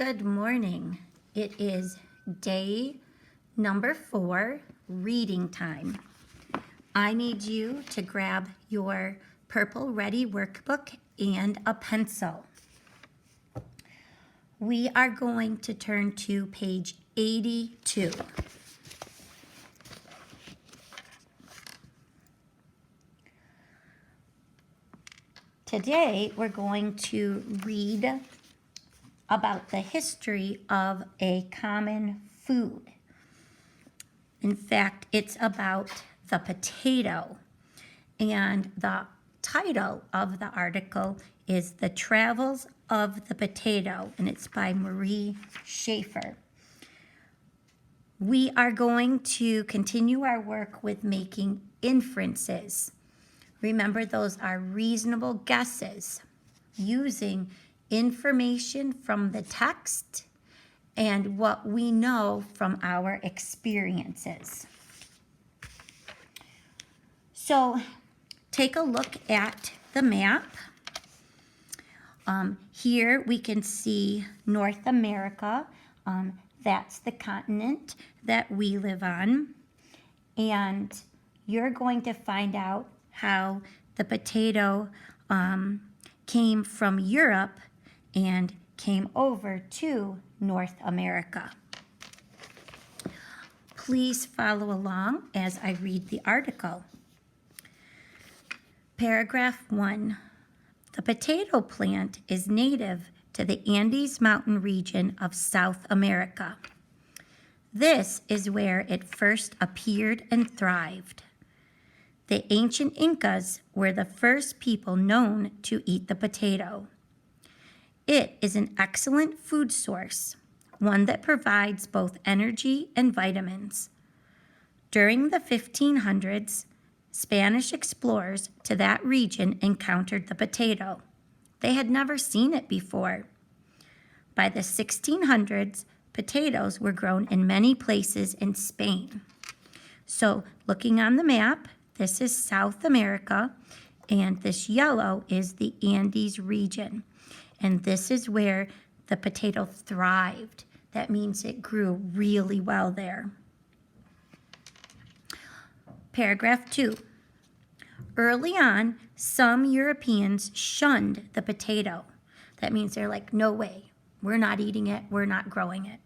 Good morning. It is day number 4, reading time. I need you to grab your Purple Ready workbook and a pencil. We are going to turn to page 82. Today, we're going to read about the history of a common food. In fact, it's about the potato. And the title of the article is The Travels of the Potato, and it's by Marie Schaefer. We are going to continue our work with making inferences. Remember, those are reasonable guesses using information from the text and what we know from our experiences. So take a look at the map. Here we can see North America. That's the continent that we live on. And you're going to find out how the potato came from Europe and came over to North America. Please follow along as I read the article. Paragraph 1. The potato plant is native to the Andes Mountain region of South America. This is where it first appeared and thrived. The ancient Incas were the first people known to eat the potato. It is an excellent food source, one that provides both energy and vitamins. During the 1500s, Spanish explorers to that region encountered the potato. They had never seen it before. By the 1600s, potatoes were grown in many places in Spain. So, looking on the map, this is South America, and this yellow is the Andes region. And this is where the potato thrived. That means it grew really well there. Paragraph 2. Early on, some Europeans shunned the potato. That means they're like, no way, we're not eating it, we're not growing it.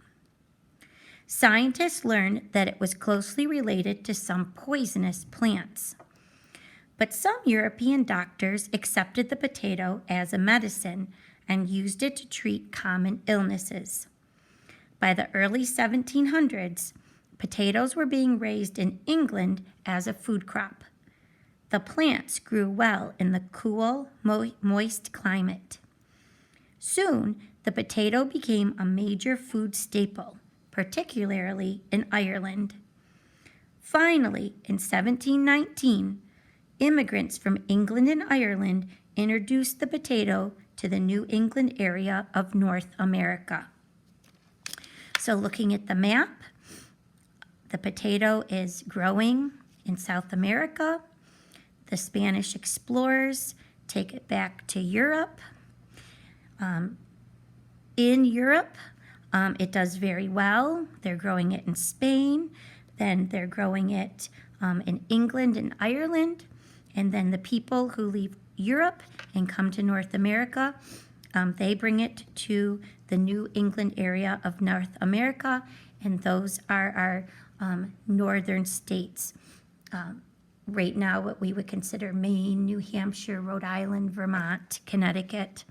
Scientists learned that it was closely related to some poisonous plants. But some European doctors accepted the potato as a medicine and used it to treat common illnesses. By the early 1700s, potatoes were being raised in England as a food crop. The plants grew well in the cool, moist climate. Soon, the potato became a major food staple, particularly in Ireland. Finally, in 1719, immigrants from England and Ireland introduced the potato to the New England area of North America. So looking at the map, the potato is growing in South America. The Spanish explorers take it back to Europe. In Europe, it does very well. They're growing it in Spain. Then they're growing it in England and Ireland. And then the people who leave Europe and come to North America, they bring it to the New England area of North America, and those are our northern states. Right now, what we would consider Maine, New Hampshire, Rhode Island, Vermont, Connecticut,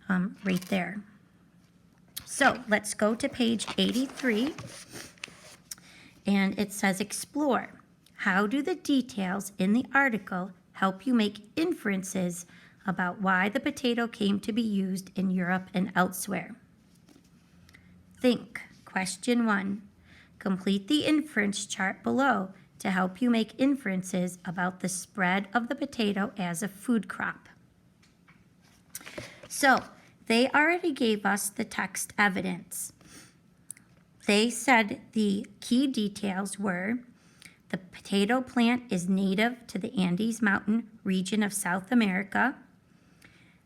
right there. So let's go to page 83, and it says explore. How do the details in the article help you make inferences about why the potato came to be used in Europe and elsewhere? Think. Question 1. Complete the inference chart below to help you make inferences about the spread of the potato as a food crop. So, they already gave us the text evidence. They said the key details were the potato plant is native to the Andes Mountain region of South America.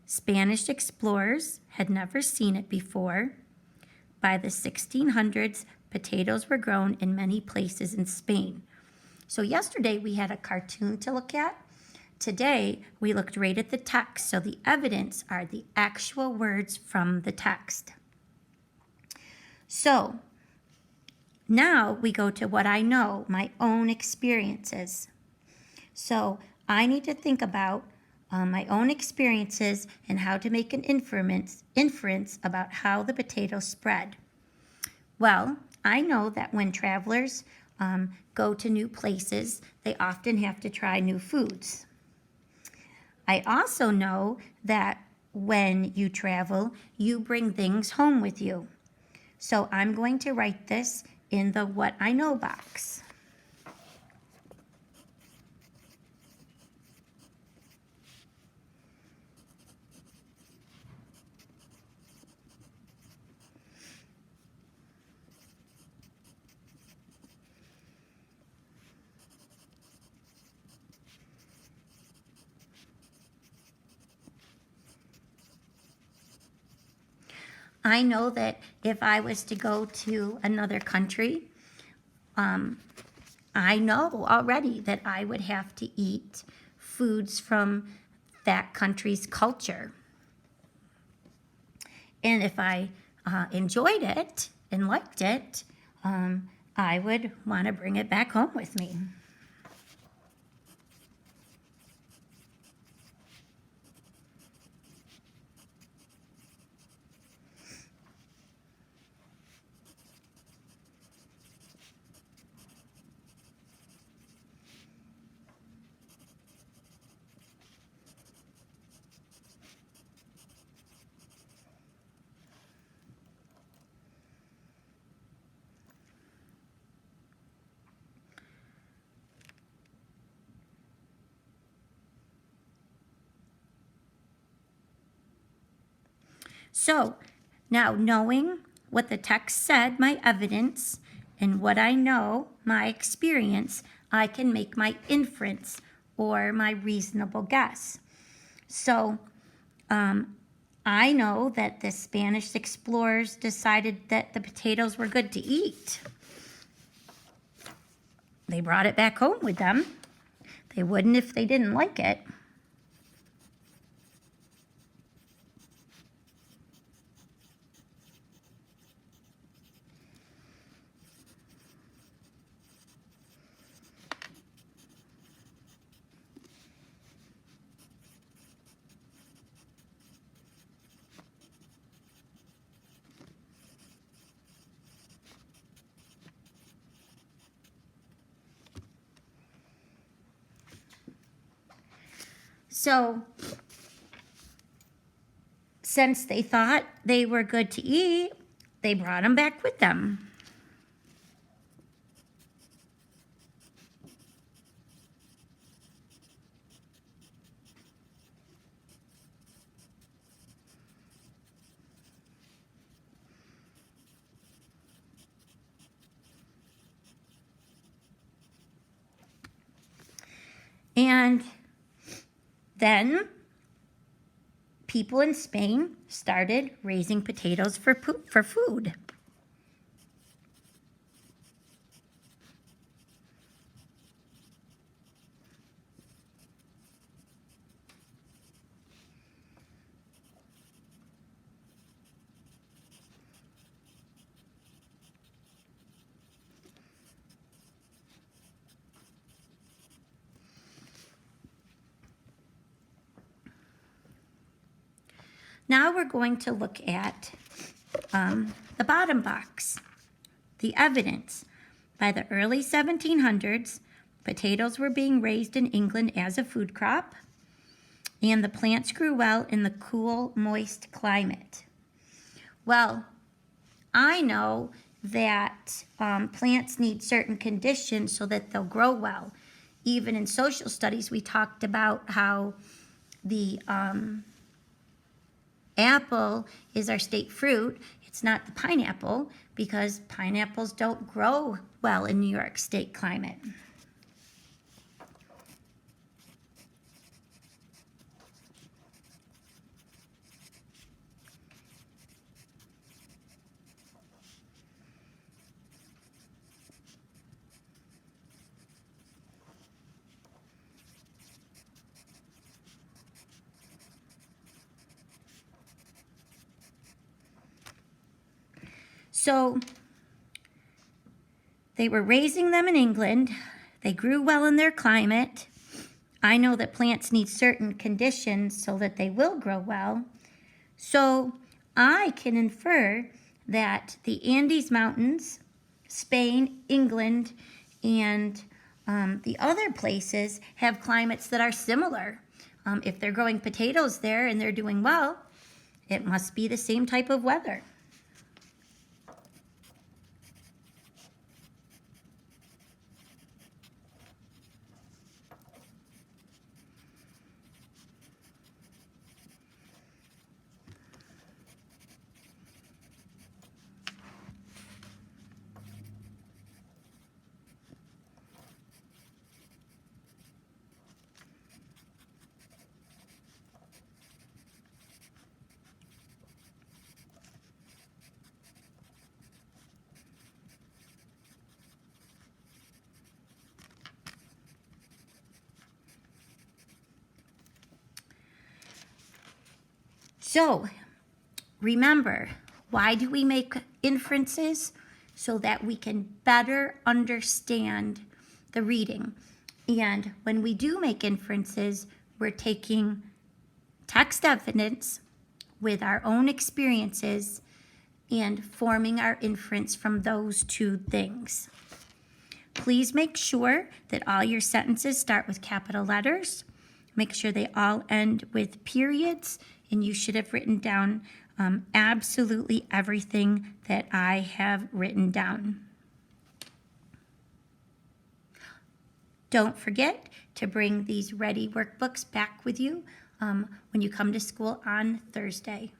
Spanish explorers had never seen it before. By the 1600s, potatoes were grown in many places in Spain. So yesterday we had a cartoon to look at. Today we looked right at the text, so the evidence are the actual words from the text. So now we go to what I know, my own experiences. So I need to think about my own experiences and how to make an inference about how the potatoes spread. Well, I know that when travelers go to new places, they often have to try new foods. I also know that when you travel, you bring things home with you. So I'm going to write this in the What I Know box. I know that if I was to go to another country, I know already that I would have to eat foods from that country's culture. And if I enjoyed it and liked it, I would want to bring it back home with me. So now knowing what the text said, my evidence, and what I know, my experience, I can make my inference or my reasonable guess. So I know that the Spanish explorers decided that the potatoes were good to eat. They brought it back home with them. They wouldn't if they didn't like it. So, since they thought they were good to eat, they brought them back with them. And then people in Spain started raising potatoes for food. Now we're going to look at the bottom box, the evidence. By the early 1700s, potatoes were being raised in England as a food crop, and the plants grew well in the cool, moist climate. Well, I know that plants need certain conditions so that they'll grow well. Even in social studies, we talked about how the apple is our state fruit. It's not the pineapple because pineapples don't grow well in New York State climate. So they were raising them in England. They grew well in their climate. I know that plants need certain conditions so that they will grow well. So I can infer that the Andes Mountains, Spain, England, and the other places have climates that are similar. If they're growing potatoes there and they're doing well, it must be the same type of weather. So remember, why do we make inferences? So that we can better understand the reading. And when we do make inferences, we're taking text evidence with our own experiences and forming our inference from those two things. Please make sure that all your sentences start with capital letters. Make sure they all end with periods, and you should have written down absolutely everything that I have written down. Don't forget to bring these ready workbooks back with you when you come to school on Thursday.